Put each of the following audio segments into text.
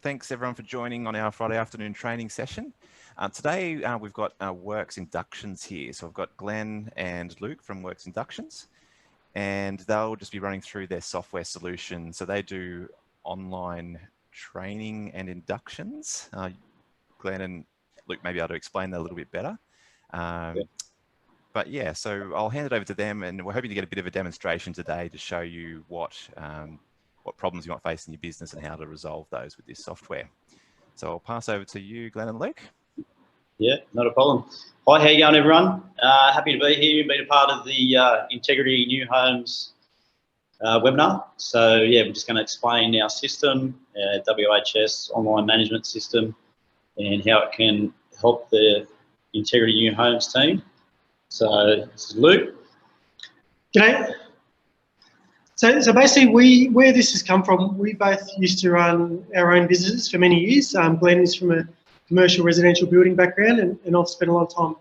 Thanks everyone for joining on our Friday afternoon training session. Today we've got Worx Inductions here. So I've got Glenn and Luke from Worx Inductions, and they'll just be running through their software solution. So they do online training and inductions. Glenn and Luke may be able to explain that a little bit better. But yeah, so I'll hand it over to them, and we're hoping to get a bit of a demonstration today to show you what problems you might face in your business and how to resolve those with this software. So I'll pass over to you, Glenn and Luke. Yeah, not a problem. Hi, how you going, everyone? Happy to be here, been a part of the Integrity New Homes webinar. So yeah, we're just going to explain our system, WHS online management system, and how it can help the Integrity New Homes team. So this is Luke. G'day. So basically, where this has come from, we both used to run our own businesses for many years. Glenn is from a commercial residential building background, and I've spent a lot of time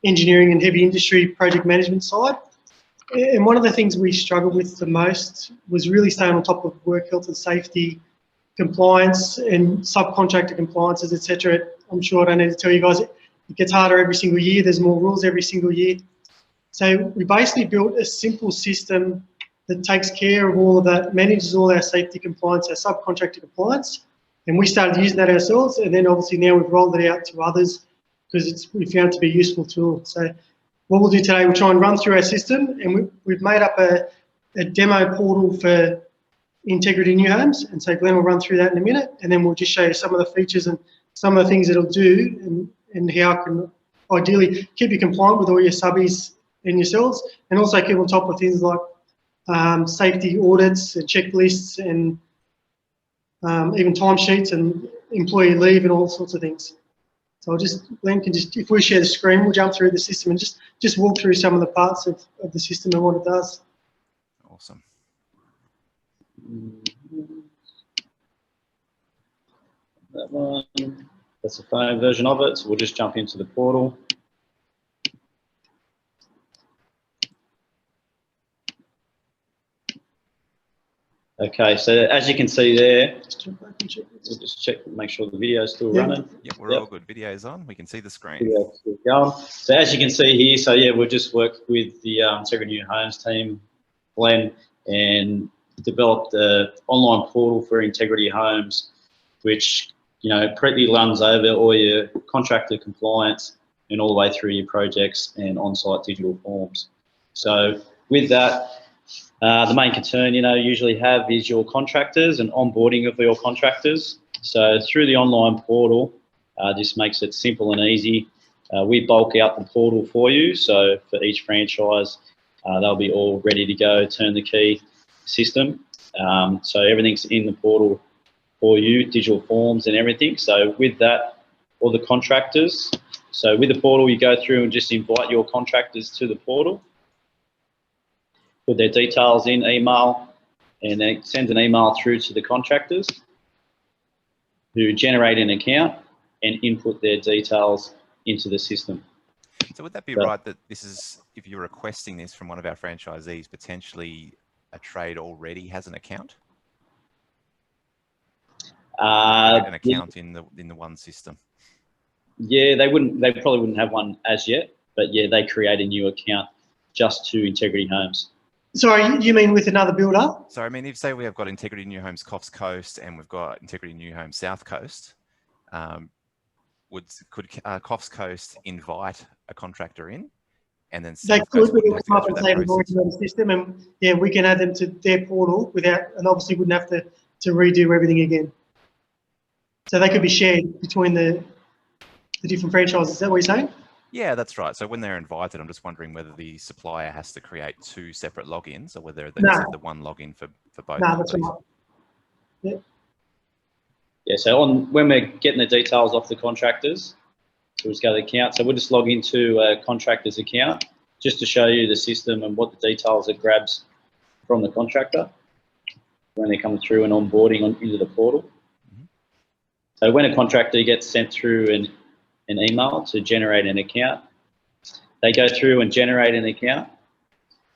engineering and heavy industry project management side. And one of the things we struggled with the most was really staying on top of work health and safety, compliance and subcontractor compliances, etc. I'm sure I don't need to tell you guys, it gets harder every single year. There's more rules every single year. So we basically built a simple system that takes care of all of that, manages all our safety compliance, our subcontractor compliance, and we started using that ourselves. And then obviously now we've rolled it out to others because we found it to be a useful tool. So what we'll do today, we'll try and run through our system, and we've made up a demo portal for Integrity New Homes. And so Glenn will run through that in a minute, and then we'll just show you some of the features and some of the things it'll do, and how it can ideally keep you compliant with all your subbies and yourselves, and also keep on top of things like safety audits and checklists and even timesheets and employee leave and all sorts of things. So Glenn can just, if we share the screen, we'll jump through the system and just walk through some of the parts of the system and what it does. Awesome. That one, that's the phone version of it. So we'll just jump into the portal. Okay, so as you can see there, we'll just check, make sure the video is still running. Yep, we're all good. Video's on. We can see the screen. Video's still going. So as you can see here, so yeah, we've just worked with the Integrity New Homes team, Glenn, and developed the online portal for Integrity Homes, which pretty runs over all your contractor compliance and all the way through your projects and on-site digital forms. So with that, the main concern, usually have is your contractors and onboarding of your contractors. So through the online portal, this makes it simple and easy. We bulk out the portal for you. So for each franchise, they'll be all ready to go, turn the key system. So everything's in the portal for you, digital forms and everything. So with that, all the contractors. So with the portal, you go through and just invite your contractors to the portal. Put their details in email, and then send an email through to the contractors who generate an account and input their details into the system. So would that be right that this is, if you're requesting this from one of our franchisees, potentially a trade already has an account? An account in the one system. Yeah, they probably wouldn't have one as yet, but yeah, they create a new account just to Integrity Homes. Sorry, you mean with another builder? So I mean, if say we have got Integrity New Homes Coffs Coast and we've got Integrity New Homes South Coast, could Coffs Coast invite a contractor in, and then South Coast come up and say they've already got a system, and yeah, we can add them to their portal without, and obviously wouldn't have to redo everything again. So they could be shared between the different franchises. Is that what you're saying? Yeah, that's right. So when they're invited, I'm just wondering whether the supplier has to create two separate logins or whether they have the one login for both. No, that's right. Yeah. Yeah, so when we're getting the details off the contractors, so we'll just go to the account. So we'll just log into a contractor's account just to show you the system and what the details it grabs from the contractor when they're coming through and onboarding into the portal. Mm-hmm. So when a contractor gets sent through an email to generate an account, they go through and generate an account.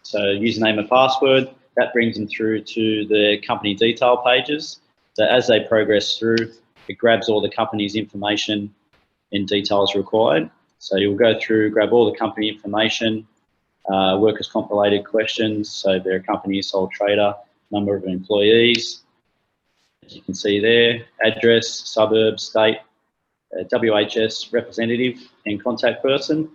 So username and password, that brings them through to the company detail pages. So as they progress through, it grabs all the company's information and details required. So you'll go through, grab all the company information, workers' comp related questions. So if they're a company, sole trader, number of employees, as you can see there, address, suburb, state, WHS representative and contact person.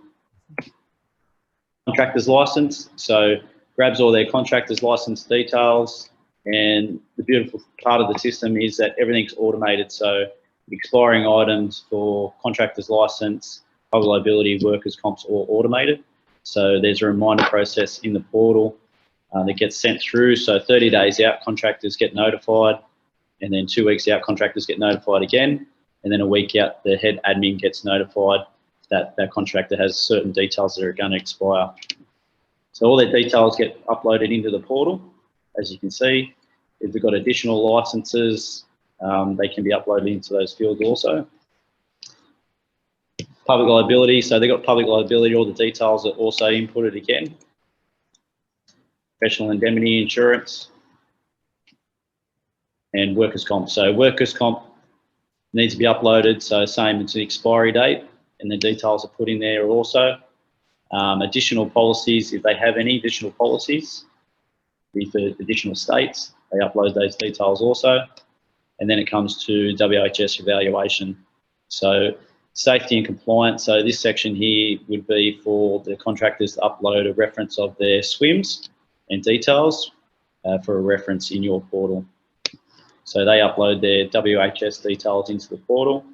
Contractor's license, so grabs all their contractor's license details, and the beautiful part of the system is that everything's automated, so expiring items for contractor's license, public liability, workers' comps, all automated. So there's a reminder process in the portal that gets sent through, so 30 days out contractors get notified, and then 2 weeks out contractors get notified again, and then a week out the head admin gets notified that that contractor has certain details that are going to expire. So all their details get uploaded into the portal. As you can see, if they've got additional licenses, they can be uploaded into those fields also. Public liability, so they've got public liability, all the details are also inputted again. Professional indemnity insurance and workers' comp. So workers' comp needs to be uploaded, so same, it's the expiry date, and the details are put in there also. Additional policies, if they have any additional policies, for additional states, they upload those details also. And then it comes to WHS evaluation. So safety and compliance, so this section here would be for the contractors to upload a reference of their swims and details for a reference in your portal. So they upload their WHS details into the portal.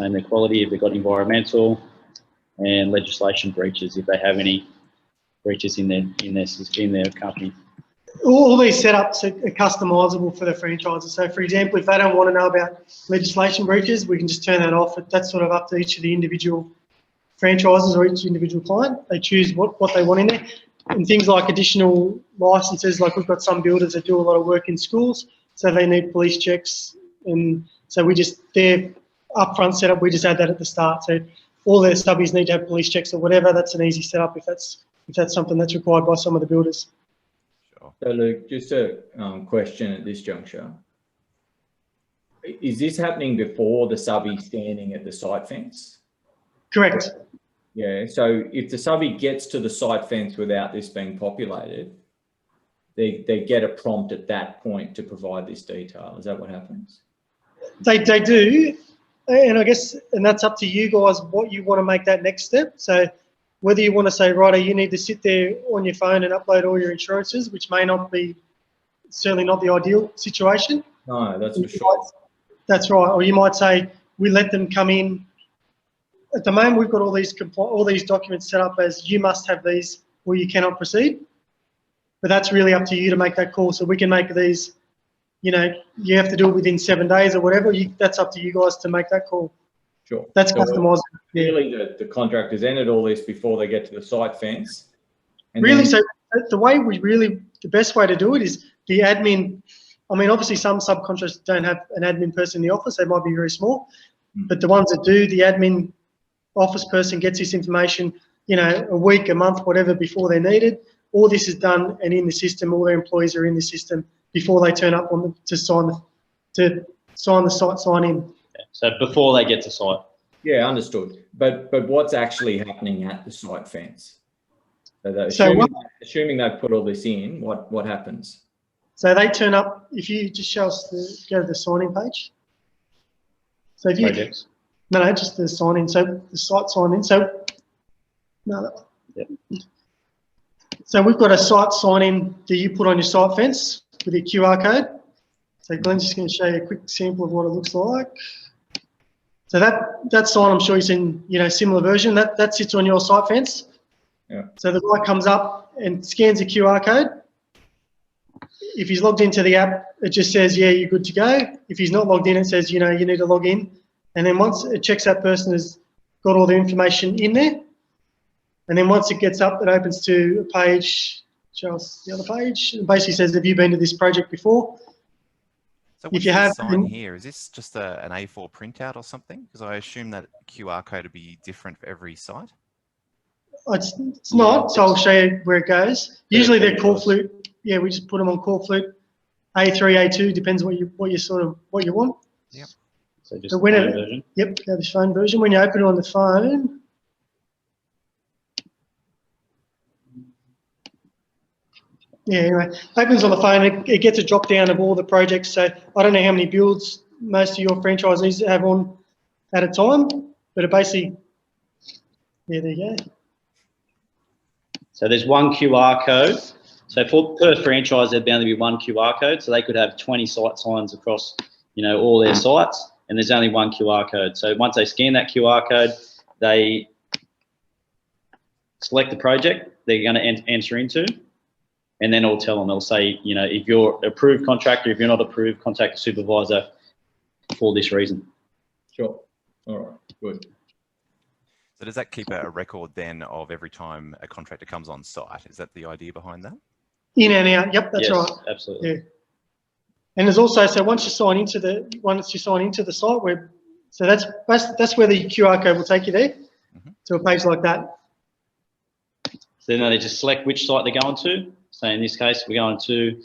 And the quality, if they've got environmental, and legislation breaches, if they have any breaches in their company. All these setups are customisable for the franchises. So, for example, if they don't want to know about legislation breaches, we can just turn that off. That's sort of up to each of the individual franchises or each individual client. They choose what they want in there. And things like additional licenses, like we've got some builders that do a lot of work in schools, so they need police checks. And so we just, their upfront setup, we just add that at the start. So all their subbies need to have police checks or whatever. That's an easy setup if that's something that's required by some of the builders. Sure. So Luke, just a question at this juncture. Is this happening before the subby standing at the site fence? Correct. Yeah, so if the subby gets to the site fence without this being populated, they get a prompt at that point to provide this detail. Is that what happens? They do, and I guess, and that's up to you guys what you want to make that next step. So whether you want to say, righto, you need to sit there on your phone and upload all your insurances, which may not be, certainly not the ideal situation. No, that's for sure. That's right. Or you might say, we let them come in. At the moment, we've got all these documents set up as you must have these or you cannot proceed. But that's really up to you to make that call. So we can make these, you know, you have to do it within 7 days or whatever. That's up to you guys to make that call. Sure. That's customized. Really, the contractors entered all this before they get to the site fence. And really, then, so the best way to do it is the admin. I mean, obviously some subcontractors don't have an admin person in the office. They might be very small. But the ones that do, the admin office person gets this information, you know, a week, a month, whatever, before they're needed. All this is done and in the system. All their employees are in the system before they turn up to sign the site sign in. Yeah, so before they get to site. Yeah, understood. But what's actually happening at the site fence? So assuming they've put all this in, what happens? So they turn up. If you just show us go to the sign-in page. So if you Projects. No, just the sign-in. So the site sign-in. So no. Yep. So we've got a site sign-in that you put on your site fence with your QR code. So Glenn's just going to show you a quick sample of what it looks like. So that sign, I'm sure you've seen, you know, similar version. That sits on your site fence. Yeah. So the guy comes up and scans a QR code. If he's logged into the app, it just says, yeah, you're good to go. If he's not logged in, it says, you know, you need to log in. And then once it checks that person has got all the information in there, and then once it gets up, it opens to a page, show us the other page. It basically says, have you been to this project before? So what's you have this sign here? Is this just an A4 printout or something? Because I assume that QR code would be different for every site. It's not, so I'll show you where it goes. Usually they're call flute. Yeah, we just put them on call flute. A3, A2, depends what you want. Yep. So just So the when phone version. Yep, go the phone version. When you open it on the phone, yeah, anyway, opens on the phone, it gets a drop down of all the projects. So I don't know how many builds most of your franchisees have on at a time, but it basically, yeah, there you go. So there's one QR code. So per franchise, there'd bound to be one QR code. So they could have 20 site signs across, all their sites, and there's only one QR code. So once they scan that QR code, they select the project they're going to enter into, and then it'll tell them, it'll say, if you're approved contractor, if you're not approved, contact the supervisor for this reason. Sure. All right, good. So does that keep a record then of every time a contractor comes on site? Is that the idea behind that? In and out, yep, that's yes, right. Absolutely. Yeah. And there's also, so once you sign into the site, so that's where the QR code will take you there to a page like that. So then they just select which site they're going to. So in this case, we're going to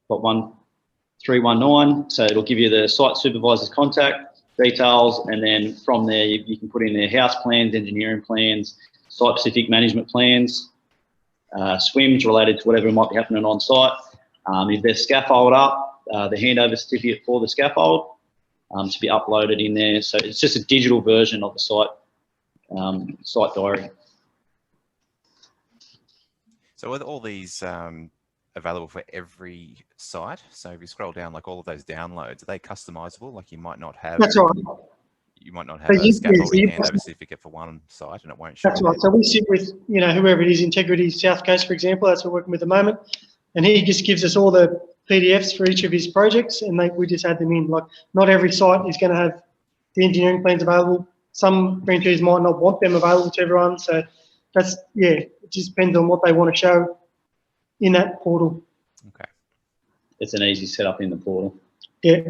plot 1319. So it'll give you the site supervisor's contact details, and then from there you can put in their house plans, engineering plans, site-specific management plans, swims related to whatever might be happening on site. If there's scaffold up, the handover certificate for the scaffold to be uploaded in there. So it's just a digital version of the site diary. So are all these available for every site? So if you scroll down, like all of those downloads, are they customizable? Like you might not have. That's right. You might not have a scaffolding handover certificate for one site, and it won't show. That's right. So we sit with whoever it is, Integrity South Coast, for example. That's what we're working with at the moment, and he just gives us all the PDFs for each of his projects, and we just add them in. Like not every site is going to have the engineering plans available. Some franchisees might not want them available to everyone. So that's it just depends on what they want to show in that portal. Okay. It's an easy setup in the portal. Yeah.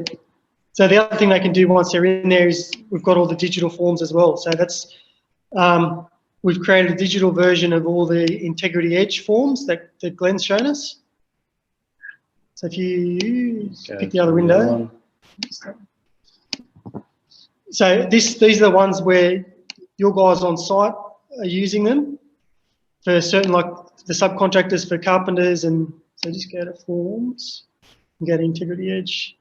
So the other thing they can do once they're in there is we've got all the digital forms as well. So that's we've created a digital version of all the Integrity Edge forms that Glenn's shown us. So if you pick the other window. So these are the ones where your guys on site are using them for certain, like the subcontractors for carpenters, and so just go to forms and go to Integrity Edge.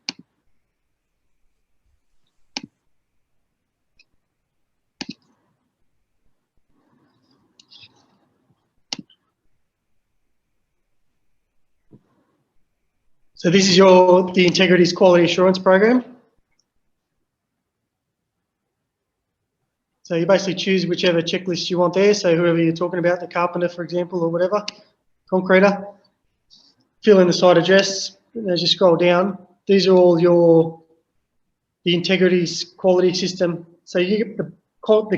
So this is the Integrity's quality assurance program. So you basically choose whichever checklist you want there. So whoever you're talking about, the carpenter, for example, or whatever, concreter, fill in the site address. And as you scroll down, these are all the Integrity's quality system. So the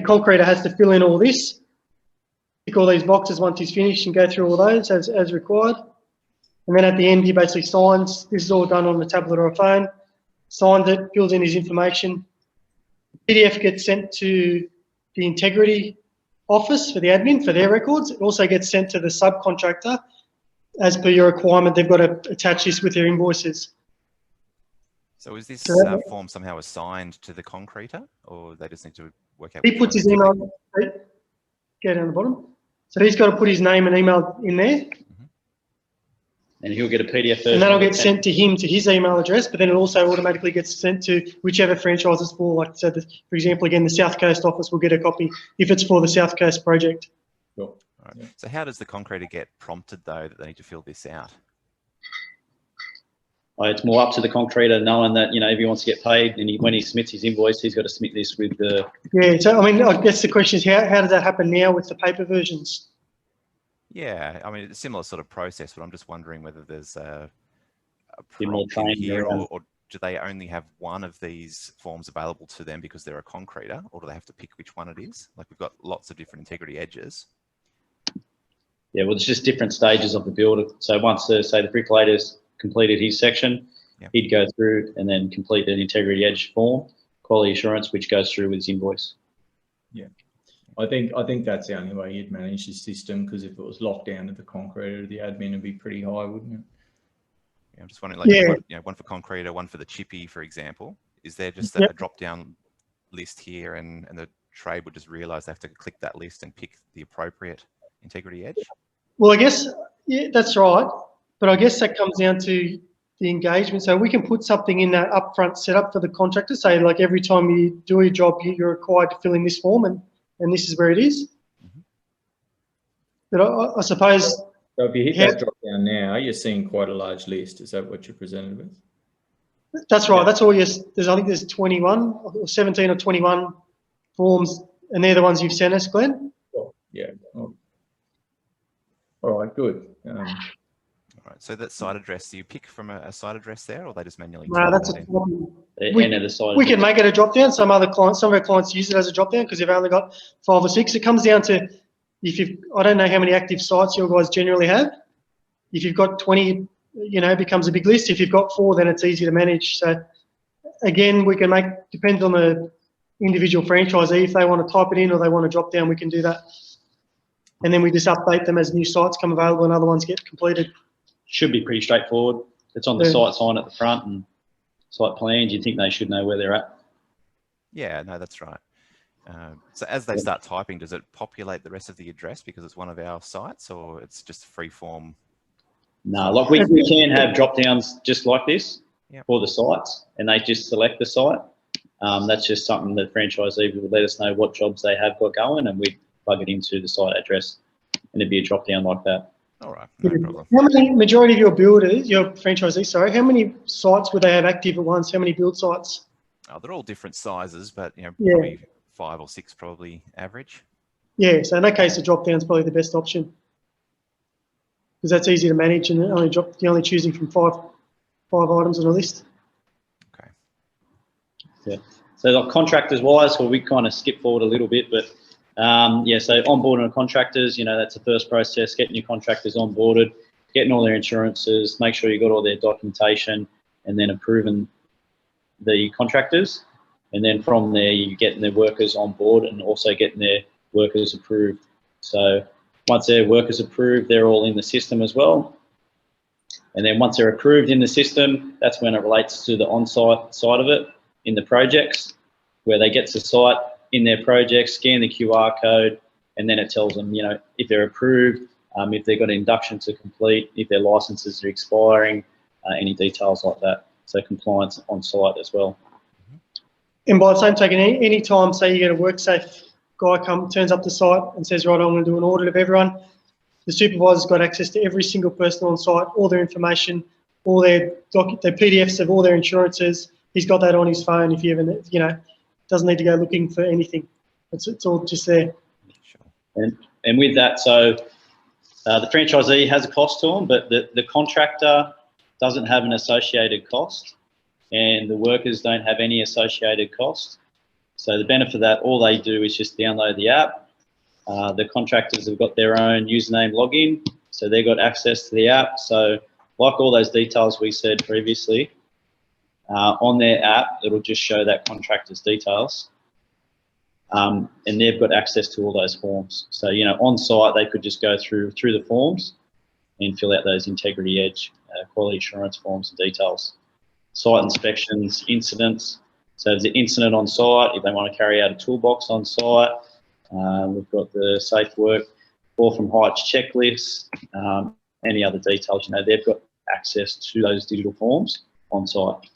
concreter has to fill in all this, tick all these boxes once he's finished, and go through all those as required. And then at the end, he basically signs. This is all done on a tablet or a phone. Signs it, fills in his information. The PDF gets sent to the Integrity office for the admin for their records. It also gets sent to the subcontractor. As per your requirement, they've got to attach this with their invoices. So is this form somehow assigned to the concreter, or they just need to work out? He puts his email, go down the bottom. So he's got to put his name and email in there. And he'll get a PDF version. And that'll get sent to him to his email address, but then it also automatically gets sent to whichever franchise it's for. Like, so for example, again, the South Coast office will get a copy if it's for the South Coast project. Sure. Right. Yeah. So how does the concreter get prompted, though, that they need to fill this out? Well, it's more up to the concreter knowing that, if he wants to get paid, and when he submits his invoice, he's got to submit this with the... Yeah, so I mean, I guess the question is how does that happen now with the paper versions? Yeah, I mean, it's a similar sort of process, but I'm just wondering whether there's a more prompt in here, training or do they only have one of these forms available to them because they're a concreter, or do they have to pick which one it is? Like, we've got lots of different Integrity Edges. Yeah, well, it's just different stages of the build. So once, say, the bricklader's completed his section, he'd go through and then complete an Integrity Edge form, quality assurance, which goes through with his invoice. Yeah. I think that's the only way you'd manage the system, because if it was locked down to the concreter, the admin would be pretty high, wouldn't it? I'm just wondering, like, Yeah. one for concrete or one for the chippy, for example. Is there just Yep. a drop-down list here, and the trade would just realise they have to click that list and pick the appropriate integrity edge? Well, I guess, yeah, that's right. But I guess that comes down to the engagement. So we can put something in that upfront setup for the contractor, say like every time you do a job, you're required to fill in this form, and this is where it is. Mm-hmm. But I suppose... So if you hit that drop down now, you're seeing quite a large list. Is that what you're presented with? That's right. That's all. Yes, I think there's 21 or 17 or 21 forms, and they're the ones you've sent us, Glenn. Oh, yeah. Oh. All right. Good. All right. So that site address, do you pick from a site address there, or they just manually? No, that's a problem. We can make it a drop down. Some of our clients use it as a drop down because they've only got 5 or 6. It comes down to I don't know how many active sites your guys generally have. If you've got 20, it becomes a big list. If you've got 4, then it's easy to manage. So again, we can depends on the individual franchisee. If they want to type it in or they want to drop down, we can do that. And then we just update them as new sites come available and other ones get completed. Should be pretty straightforward. It's on the site sign at the front and site plans. You'd think they should know where they're at. Yeah, no, that's right. So as they start typing, does it populate the rest of the address because it's one of our sites, or it's just free form? No, like we can have drop downs just like this for the sites, and they just select the site. That's just something that franchisee would let us know what jobs they have got going, and we'd plug it into the site address, and it'd be a drop down like that. All right, no problem. How many, majority of your builders, your franchisees, sorry, how many sites would they have active at once? How many build sites? Oh, they're all different sizes, but probably 5 or 6 probably average. Yeah, so in that case, the drop down is probably the best option because that's easy to manage, and you're only choosing from five items on a list. Okay. Yeah. So like contractors wise, well, we kind of skip forward a little bit, but so onboarding contractors, that's the first process, getting your contractors onboarded, getting all their insurances, make sure you got all their documentation, and then approving the contractors. And then from there, you're getting their workers on board and also getting their workers approved. So once their workers approved, they're all in the system as well. And then once they're approved in the system, that's when it relates to the on-site side of it in the projects, where they get to site in their project, scan the QR code, and then it tells them, if they're approved, if they've got an induction to complete, if their licenses are expiring, any details like that. So compliance on site as well. And by the same token, any time, say you get a WorkSafe guy turns up to site and says, right, I'm going to do an audit of everyone, the supervisor's got access to every single person on site, all their information, all their PDFs of all their insurances. He's got that on his phone if you ever, doesn't need to go looking for anything. It's all just there. And with that, so the franchisee has a cost to them, but the contractor doesn't have an associated cost, and the workers don't have any associated cost. So the benefit of that, all they do is just download the app. The contractors have got their own username login, so they've got access to the app. So like all those details we said previously, on their app, it'll just show that contractor's details. And they've got access to all those forms. So, on site, they could just go through the forms and fill out those integrity edge, quality assurance forms and details. Site inspections, incidents. So there's an incident on site, if they want to carry out a toolbox on site. We've got the safe work, fall from heights checklist, any other details, they've got access to those digital forms on site.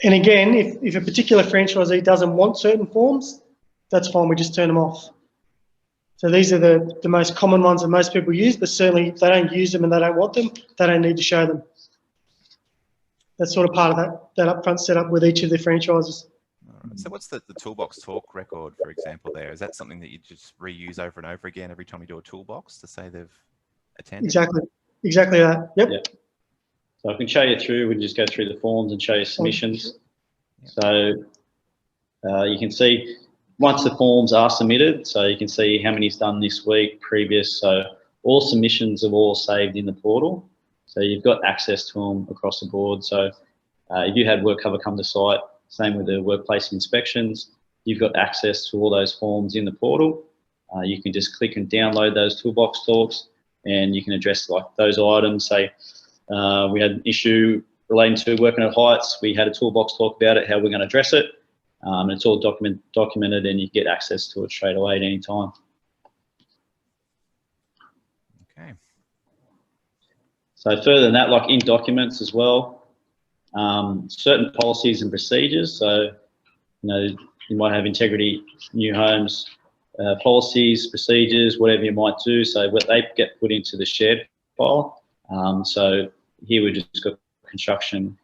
And again, if a particular franchisee doesn't want certain forms, that's fine, we just turn them off. So these are the most common ones that most people use, but certainly if they don't use them and they don't want them, they don't need to show them. That's sort of part of that upfront setup with each of the franchises. All right. So what's the toolbox talk record, for example, there? Is that something that you just reuse over and over again every time you do a toolbox to say they've attended? Exactly that. Yep. So I can show you through, we can just go through the forms and show you submissions. So you can see once the forms are submitted, so you can see how many's done this week, previous. So all submissions are all saved in the portal. So you've got access to them across the board. So if you had work cover come to site, same with the workplace inspections, you've got access to all those forms in the portal. You can just click and download those toolbox talks, and you can address like those items, say We had an issue relating to working at heights. We had a toolbox talk about it, how we're going to address it. It's all documented, and you get access to it straight away at any time. Okay. So further than that, like in documents as well, certain policies and procedures. So, you might have integrity, new homes, policies, procedures, whatever you might do. So what they get put into the shared file. So here we just got construction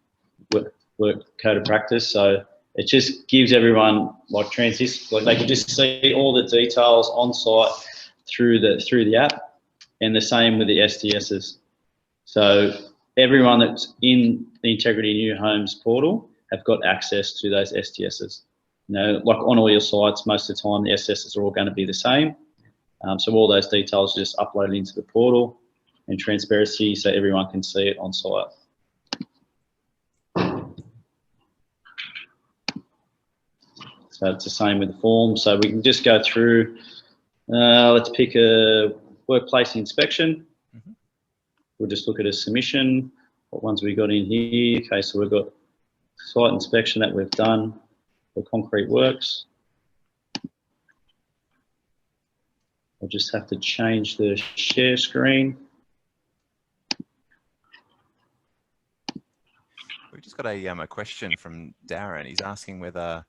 work code of practice. So it just gives everyone like they can just see all the details on site through the app, and the same with the STSs. So everyone that's in the Integrity New Homes portal have got access to those STSs. Like on all your sites, most of the time the STSs are all going to be the same. So all those details are just uploaded into the portal and transparency, so everyone can see it on site. So it's the same with the form. So we can just go through, let's pick a workplace inspection. We'll just look at a submission. What ones we got in here? Okay, so we've got site inspection that we've done for concrete works. I'll just have to change the share screen. We've just got a question from Darren. He's asking whether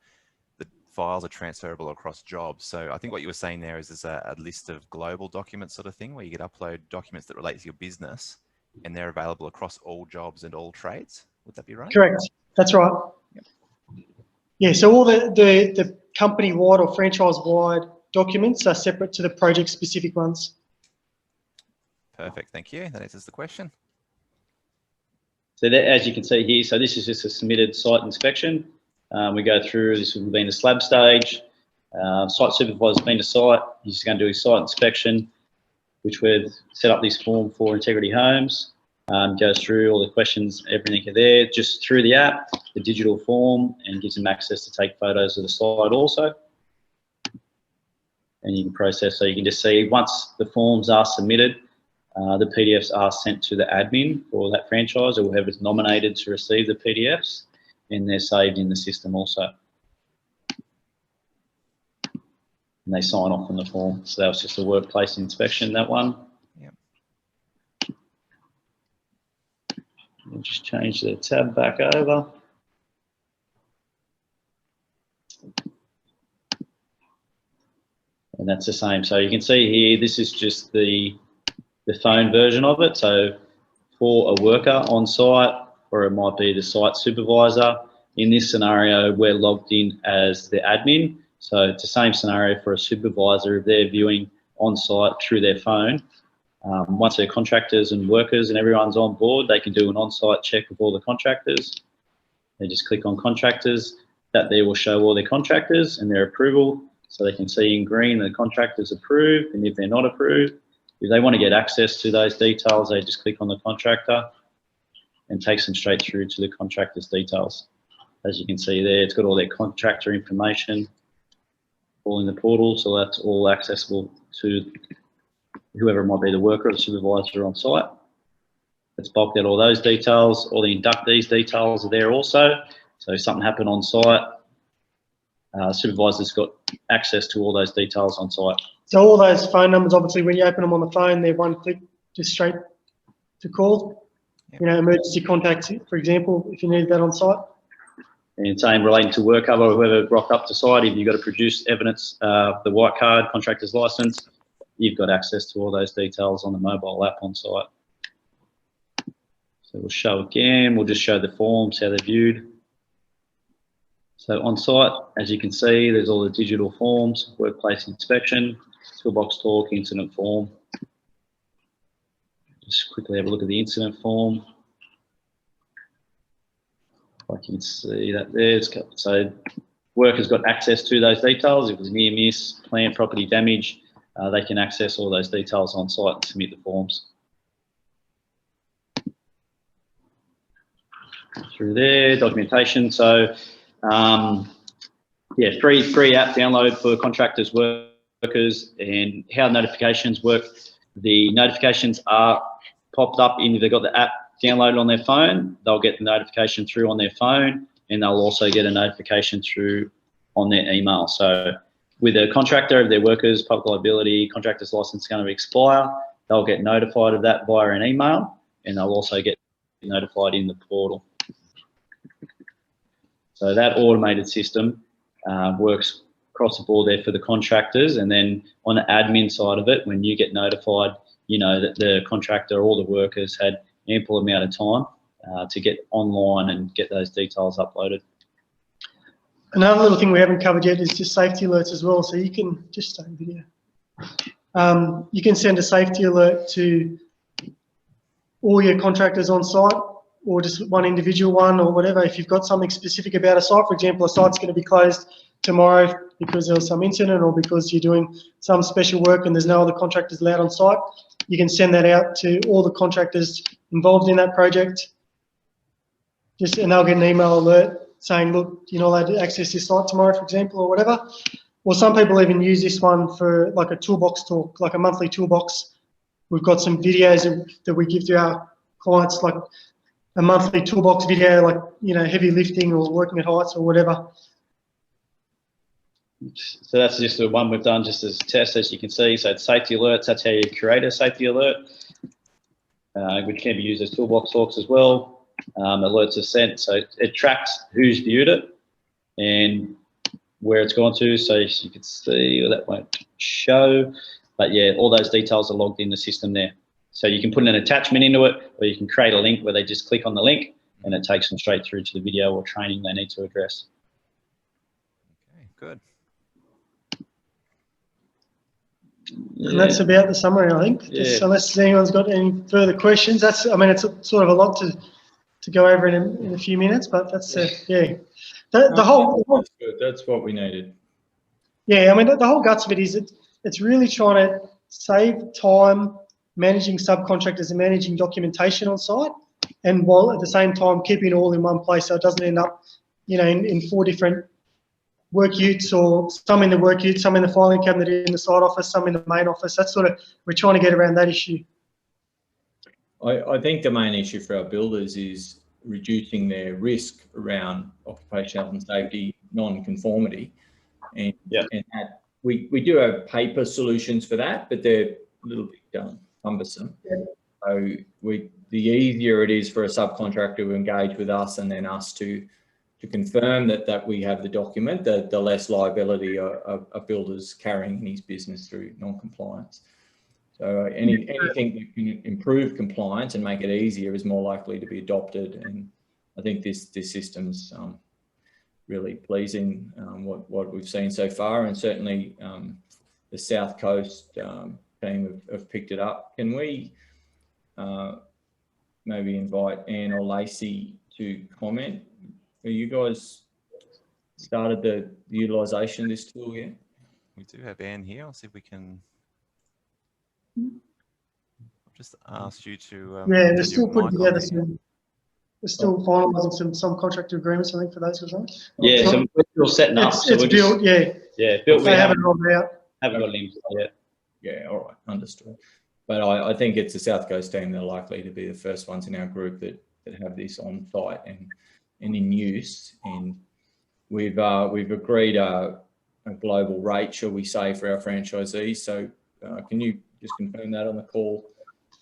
the files are transferable across jobs. So I think what you were saying there is there's a list of global documents sort of thing where you could upload documents that relate to your business, and they're available across all jobs and all trades. Would that be right? Correct. That's right. Yep. Yeah, so all the company-wide or franchise-wide documents are separate to the project-specific ones. Perfect. Thank you. That answers the question. So that, as you can see here, so this is just a submitted site inspection. We go through, this would have been the slab stage. Site supervisor's been to site. He's just going to do his site inspection, which we've set up this form for Integrity Homes. Goes through all the questions, everything are there, just through the app, the digital form, and gives them access to take photos of the site also. And you can process, so you can just see once the forms are submitted, the PDFs are sent to the admin for that franchise or whoever's nominated to receive the PDFs, and they're saved in the system also. And they sign off on the form. So that was just a workplace inspection, that one. Yep. We'll just change the tab back over. And that's the same. So you can see here, this is just the phone version of it. So for a worker on site, or it might be the site supervisor, in this scenario, we're logged in as the admin. So it's the same scenario for a supervisor if they're viewing on site through their phone. Once their contractors and workers and everyone's on board, they can do an on-site check of all the contractors. They just click on contractors. That there will show all their contractors and their approval. So they can see in green the contractors approved, and if they're not approved, if they want to get access to those details, they just click on the contractor and takes them straight through to the contractor's details. As you can see there, it's got all their contractor information all in the portal, so that's all accessible to whoever might be the worker or the supervisor on site. It's bulked out all those details. All the inductees details are there also. So if something happened on site, supervisor's got access to all those details on site. So all those phone numbers, obviously, when you open them on the phone, they're one click, just straight to call. Yep. Emergency contacts, for example, if you need that on site. And same relating to work cover, whoever rocked up to site, if you've got to produce evidence, the white card, contractor's license, you've got access to all those details on the mobile app on site. So we'll show again, we'll just show the forms, how they're viewed. So on site, as you can see, there's all the digital forms, workplace inspection, toolbox talk, incident form. Just quickly have a look at the incident form. Like you can see that there. So workers got access to those details. If it was near miss, plant property damage, they can access all those details on site and submit the forms. Through there, documentation. So yeah, free app download for contractors, workers, and how notifications work. The notifications are popped up in, if they've got the app downloaded on their phone, they'll get the notification through on their phone, and they'll also get a notification through on their email. So with a contractor, if their workers' public liability contractor's license is going to expire, they'll get notified of that via an email, and they'll also get notified in the portal. So that automated system works across the board there for the contractors, and then on the admin side of it, when you get notified, you know that the contractor or the workers had ample amount of time to get online and get those details uploaded. Another little thing we haven't covered yet is just safety alerts as well. So you can just start the video. You can send a safety alert to all your contractors on site, or just one individual one, or whatever. If you've got something specific about a site, for example, a site's going to be closed tomorrow because there was some incident, or because you're doing some special work and there's no other contractors allowed on site, you can send that out to all the contractors involved in that project. And they'll get an email alert saying, look, you're not allowed to access this site tomorrow, for example, or whatever. Or some people even use this one for like a toolbox talk, like a monthly toolbox. We've got some videos that we give to our clients, like a monthly toolbox video, like, you know, heavy lifting or working at heights or whatever. So that's just the one we've done just as a test, as you can see. So it's safety alerts. That's how you create a safety alert, which can be used as toolbox talks as well. Alerts are sent, so it tracks who's viewed it and where it's gone to. So you can see, or that won't show, but yeah, all those details are logged in the system there. So you can put an attachment into it, or you can create a link where they just click on the link and it takes them straight through to the video or training they need to address. Okay, good. Yeah. And that's about the summary, I think. Yeah. Just unless anyone's got any further questions, that's, I mean, it's sort of a lot to go over in a few minutes, but that's yeah. The whole that's good. That's what we needed. Yeah, I mean, the whole guts of it is it's really trying to save time managing subcontractors and managing documentation on site, and while at the same time keeping it all in one place so it doesn't end up, you know, in 4 different work utes, or some in the work ute, some in the filing cabinet in the site office, some in the main office. That's sort of, we're trying to get around that issue. I think the main issue for our builders is reducing their risk around occupational health and safety non-conformity, and that we do have paper solutions for that, but they're a little bit cumbersome. Yeah. So the easier it is for a subcontractor to engage with us and then us to confirm that we have the document, the less liability a builder's carrying in his business through non-compliance. So anything that can improve compliance and make it easier is more likely to be adopted. And I think this system's really pleasing, what we've seen so far, and certainly the South Coast team have picked it up. Can we maybe invite Anne or Lacey to comment? Have you guys started the utilisation of this tool yet? We do have Anne here. I'll see if we can. I've just asked you to. Yeah, they're still putting together some. We're still finalising some contractor agreements, I think, for those results. Yeah, so we're still setting up. It's built, yeah. Yeah, built. They haven't rolled out. Haven't got limbs yet. Yeah, all right, understood. But I think it's the South Coast team that are likely to be the first ones in our group that have this on site and in use. And we've agreed a global rate, shall we say, for our franchisees. So can you just confirm that on the call,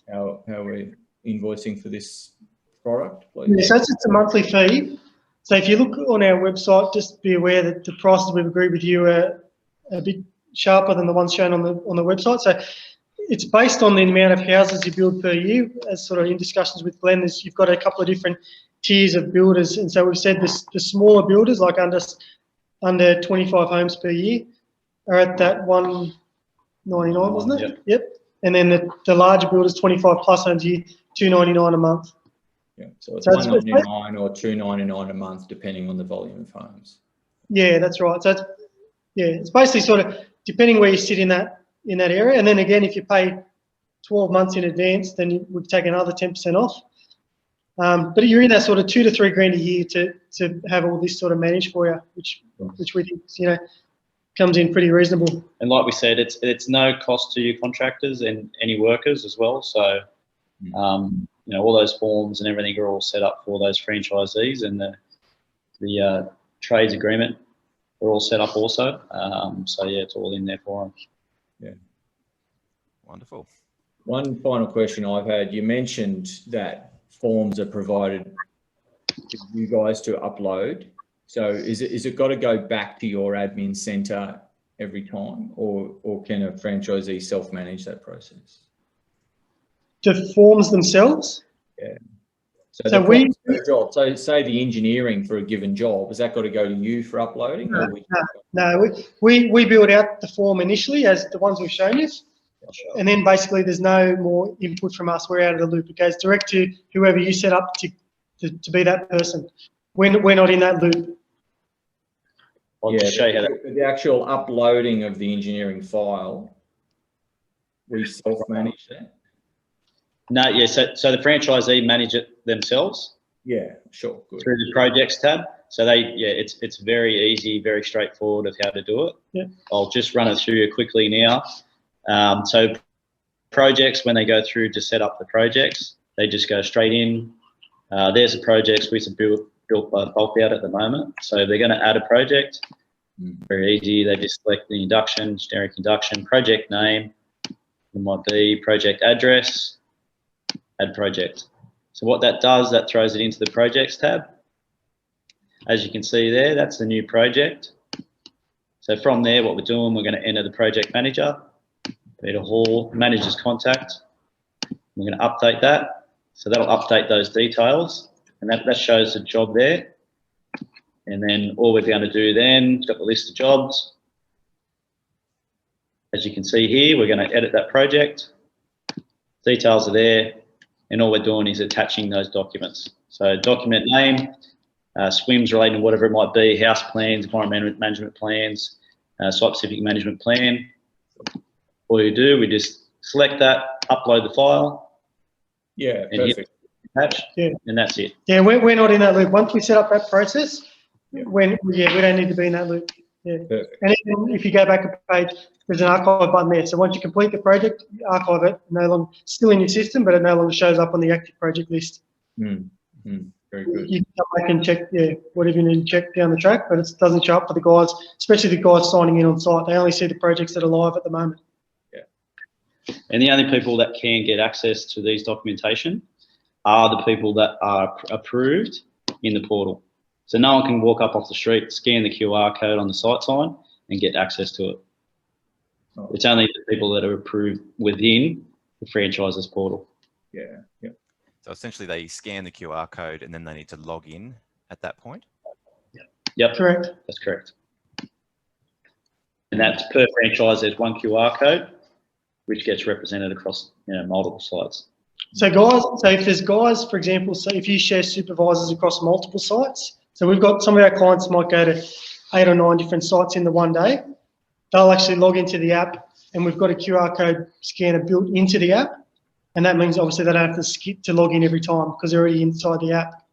how we're invoicing for this product, please? Yeah, so it's a monthly fee. So if you look on our website, just be aware that the prices we've agreed with you are a bit sharper than the ones shown on the website. So it's based on the amount of houses you build per year. As sort of in discussions with Glenn, you've got a couple of different tiers of builders, and so we've said the smaller builders, like under 25 homes per year, are at that $199, wasn't it? Yep. And then the larger builders, 25 plus homes a year, $299 a month. Yeah, so it's $199 or $299 a month, depending on the volume of homes. Yeah, that's right. So it's basically sort of depending where you sit in that area. And then again, if you pay 12 months in advance, then we've taken another 10% off. But you're in that sort of $2 to $3 grand a year to have all this sort of managed for you, which we think, you know, comes in pretty reasonable. And like we said, it's no cost to your contractors and any workers as well. So all those forms and everything are all set up for those franchisees, and the trades agreement are all set up also. So yeah, it's all in there for them. Yeah. Wonderful. One final question I've had, you mentioned that forms are provided to you guys to upload. So is it got to go back to your admin centre every time, or can a franchisee self-manage that process? The forms themselves? Yeah. So say the engineering for a given job, has that got to go to you for uploading? No, we build out the form initially as the ones we've shown you. And then basically there's no more input from us. We're out of the loop. It goes direct to whoever you set up to be that person. We're not in that loop. I'll just show you how that. The actual uploading of the engineering file, we self-manage that? No, yeah, so the franchisee manage it themselves. Yeah, sure, good. Through the projects tab. So it's very easy, very straightforward of how to do it. Yeah. I'll just run it through you quickly now. So projects, when they go through to set up the projects, they just go straight in. There's the projects we built by bulk out at the moment. So they're going to add a project. Very easy. They just select the induction, generic induction, project name. It might be project address, add project. So what that does, that throws it into the projects tab. As you can see there, that's the new project. So from there, what we're doing, we're going to enter the project manager, Peter Hall, manager's contact. We're going to update that. So that'll update those details, and that shows the job there. And then all we're going to do then, got the list of jobs. As you can see here, we're going to edit that project. Details are there, and all we're doing is attaching those documents. So document name, SWIMs relating to whatever it might be, house plans, environment management plans, site-specific management plan. All you do, we just select that, upload the file. Yeah, and perfect. Attach, and that's it. Yeah, we're not in that loop. Once we set up that process, we don't need to be in that loop. Yeah. Perfect. And if you go back a page, there's an archive button there. So once you complete the project, you archive it. No longer still in your system, but it no longer shows up on the active project list. Very good. You can come back and check, whatever you need to check down the track, but it doesn't show up for the guys, especially the guys signing in on site. They only see the projects that are live at the moment. Yeah. And the only people that can get access to these documentation are the people that are approved in the portal. So no one can walk up off the street, scan the QR code on the site sign and get access to it. Oh. It's only the people that are approved within the franchises portal. Yeah. So essentially they scan the QR code and then they need to log in at that point? Yep. Correct. That's correct. And that's per franchise, there's one QR code, which gets represented across multiple sites. So guys, if there's guys, for example, so if you share supervisors across multiple sites, so we've got some of our clients might go to 8 or 9 different sites in the one day. They'll actually log into the app, and we've got a QR code scanner built into the app. And that means obviously they don't have to skip to log in every time because they're already inside the app.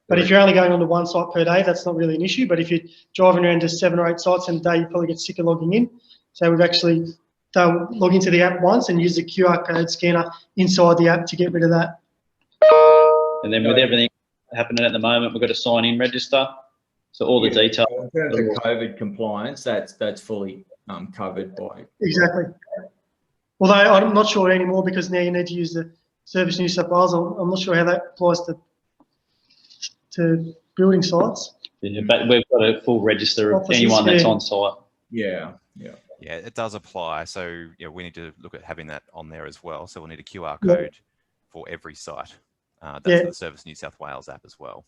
But if you're only going on to one site per day, that's not really an issue. But if you're driving around to 7 or 8 sites in a day, you probably get sick of logging in. So they'll log into the app once and use the QR code scanner inside the app to get rid of that. And then with everything happening at the moment, we've got a sign-in register. So all the details. In terms of COVID compliance, that's fully covered by. Exactly. Although I'm not sure anymore because now you need to use the Service New South Wales. I'm not sure how that applies to building sites. Yeah, but we've got a full register of anyone that's on site. Yeah. Yeah, it does apply. So we need to look at having that on there as well. So we'll need a QR code for every site. That's the Service New South Wales app as well.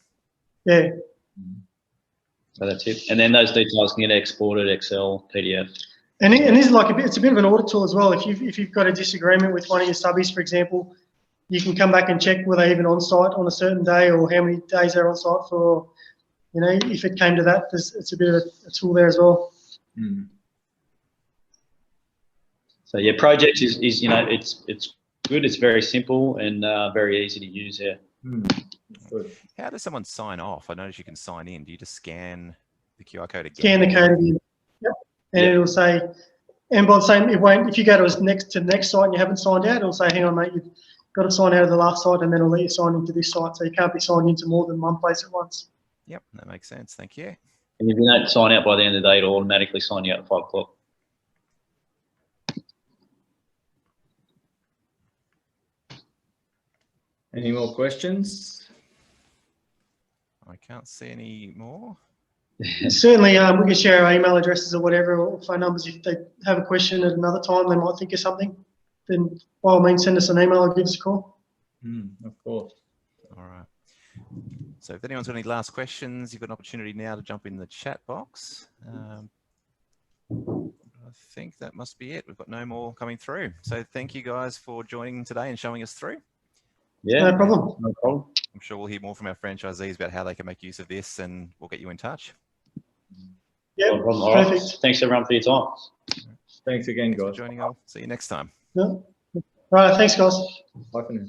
Yeah. So that's it. And then those details can get exported, Excel, PDF. And this is like it's a bit of an audit tool as well. If you've got a disagreement with one of your subbies, for example, you can come back and check were they even on site on a certain day or how many days they're on site for. If it came to that, it's a bit of a tool there as well. So yeah, projects is it's good. It's very simple and very easy to use here. How does someone sign off? I notice you can sign in. Do you just scan the QR code again? Scan the code again. Yep. And it'll say, and by the same, it won't. If you go to the next site and you haven't signed out, it'll say, "Hang on, mate, you've got to sign out of the last site, and then it'll let you sign into this site. So you can't be signed into more than one place at once. Yep, that makes sense. Thank you. And if you don't sign out by the end of the day, it'll automatically sign you out at 5 o'clock. Any more questions? I can't see any more. Certainly, we can share our email addresses or whatever, or phone numbers. If they have a question at another time, they might think of something, then by all means send us an email or give us a call. Of course. All right. So if anyone's got any last questions, you've got an opportunity now to jump in the chat box. I think that must be it. We've got no more coming through. So thank you guys for joining today and showing us through. Yeah, No problem. No problem. I'm sure we'll hear more from our franchisees about how they can make use of this, and we'll get you in touch. Yeah, No problem. All right. perfect. Thanks everyone for your time. Thanks again, Thanks for guys. joining. I'll see you next time. Yeah. All right, thanks, guys. Bye for now.